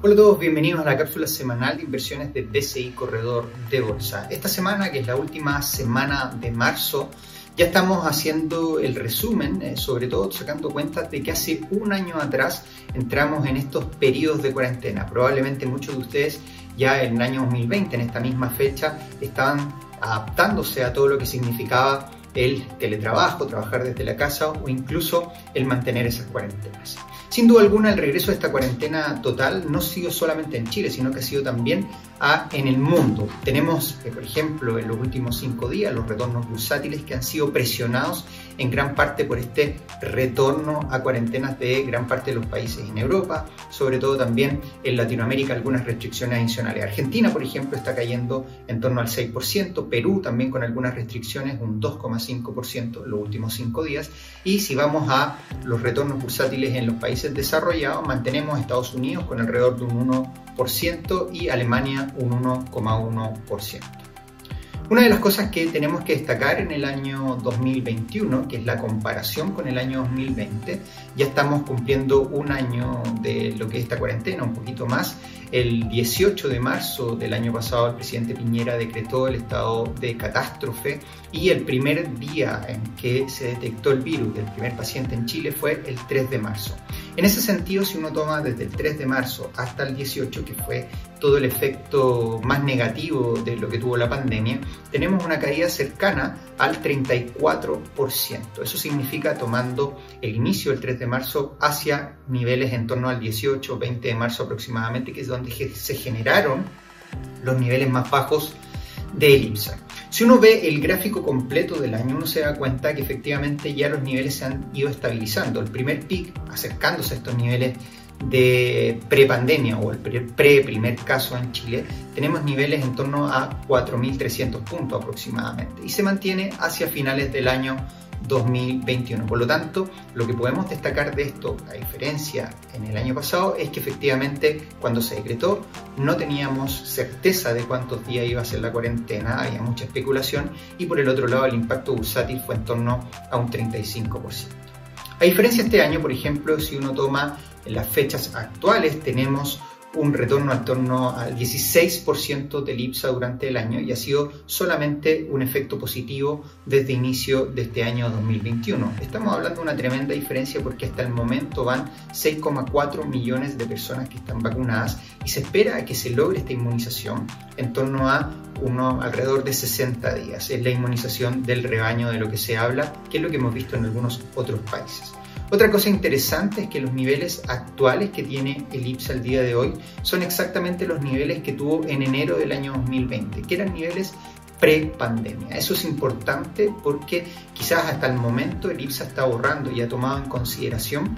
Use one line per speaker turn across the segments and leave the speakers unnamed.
Hola a todos, bienvenidos a la cápsula semanal de inversiones de BCI Corredor de Bolsa. Esta semana, que es la última semana de marzo, ya estamos haciendo el resumen, sobre todo sacando cuentas de que hace un año atrás entramos en estos periodos de cuarentena. Probablemente muchos de ustedes ya en el año 2020, en esta misma fecha, estaban adaptándose a todo lo que significaba el teletrabajo, trabajar desde la casa o incluso el mantener esas cuarentenas. Sin duda alguna, el regreso de esta cuarentena total no ha sido solamente en Chile, sino que ha sido también en el mundo. Tenemos, por ejemplo, en los últimos 5 días, los retornos bursátiles que han sido presionados en gran parte por este retorno a cuarentenas de gran parte de los países en Europa, sobre todo también en Latinoamérica, algunas restricciones adicionales. Argentina, por ejemplo, está cayendo en torno al 6%, Perú también con algunas restricciones, un 2,5% en los últimos 5 días, y si vamos a los retornos bursátiles en los países desarrollados, mantenemos Estados Unidos con alrededor de un 1% y Alemania un 1,1%. Una de las cosas que tenemos que destacar en el año 2021, que es la comparación con el año 2020, ya estamos cumpliendo un año de lo que es esta cuarentena, un poquito más. El 18 de marzo del año pasado el presidente Piñera decretó el estado de catástrofe y el primer día en que se detectó el virus del primer paciente en Chile fue el 3 de marzo. En ese sentido, si uno toma desde el 3 de marzo hasta el 18, que fue todo el efecto más negativo de lo que tuvo la pandemia, tenemos una caída cercana al 34%. Eso significa tomando el inicio del 3 de marzo hacia niveles en torno al 18 o 20 de marzo aproximadamente, que es donde se generaron los niveles más bajos de IPSA. Si uno ve el gráfico completo del año, uno se da cuenta que efectivamente ya los niveles se han ido estabilizando. El primer pic, acercándose a estos niveles de prepandemia o el primer caso en Chile, tenemos niveles en torno a 4.300 puntos aproximadamente y se mantiene hacia finales del año 2021. Por lo tanto, lo que podemos destacar de esto, a diferencia en el año pasado, es que efectivamente cuando se decretó no teníamos certeza de cuántos días iba a ser la cuarentena, había mucha especulación y por el otro lado el impacto bursátil fue en torno a un 35%. A diferencia de este año, por ejemplo, si uno toma las fechas actuales, tenemos un retorno en torno al 16% del IPSA durante el año y ha sido solamente un efecto positivo desde inicio de este año 2021. Estamos hablando de una tremenda diferencia porque hasta el momento van 6,4 millones de personas que están vacunadas y se espera que se logre esta inmunización en torno a alrededor de 60 días. Es la inmunización del rebaño de lo que se habla, que es lo que hemos visto en algunos otros países. Otra cosa interesante es que los niveles actuales que tiene el IPSA al día de hoy son exactamente los niveles que tuvo en enero del año 2020, que eran niveles pre-pandemia. Eso es importante porque quizás hasta el momento el IPSA está ahorrando y ha tomado en consideración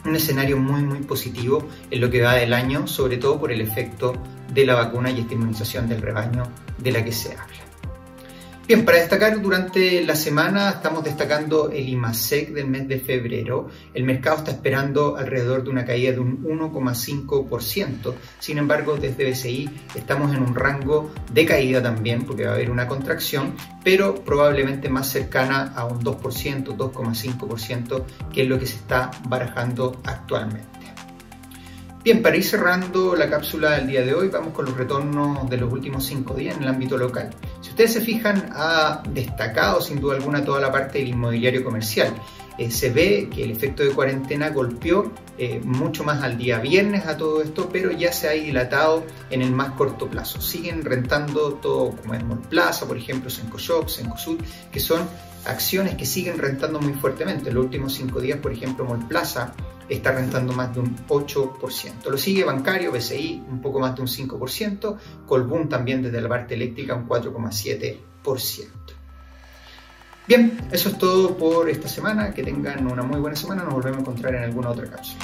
un escenario muy positivo en lo que va del año, sobre todo por el efecto de la vacuna y esta inmunización del rebaño de la que se habla. Bien, para destacar durante la semana estamos destacando el IMASEC del mes de febrero. El mercado está esperando alrededor de una caída de un 1,5%. Sin embargo, desde BCI estamos en un rango de caída también, porque va a haber una contracción, pero probablemente más cercana a un 2%, 2,5%, que es lo que se está barajando actualmente. Bien, para ir cerrando la cápsula del día de hoy, vamos con los retornos de los últimos 5 días en el ámbito local. Si ustedes se fijan, ha destacado sin duda alguna toda la parte del inmobiliario comercial. Se ve que el efecto de cuarentena golpeó mucho más al día viernes a todo esto, pero ya se ha dilatado en el más corto plazo. Siguen rentando todo como es Mallplaza, por ejemplo, Cencosud, Cencosud, que son acciones que siguen rentando muy fuertemente. En los últimos 5 días, por ejemplo, Mallplaza está rentando más de un 8%. Lo sigue Bancario, BCI, un poco más de un 5%, Colbún también desde la parte eléctrica un 4,7%. Bien, eso es todo por esta semana. Que tengan una muy buena semana. Nos volvemos a encontrar en alguna otra cápsula.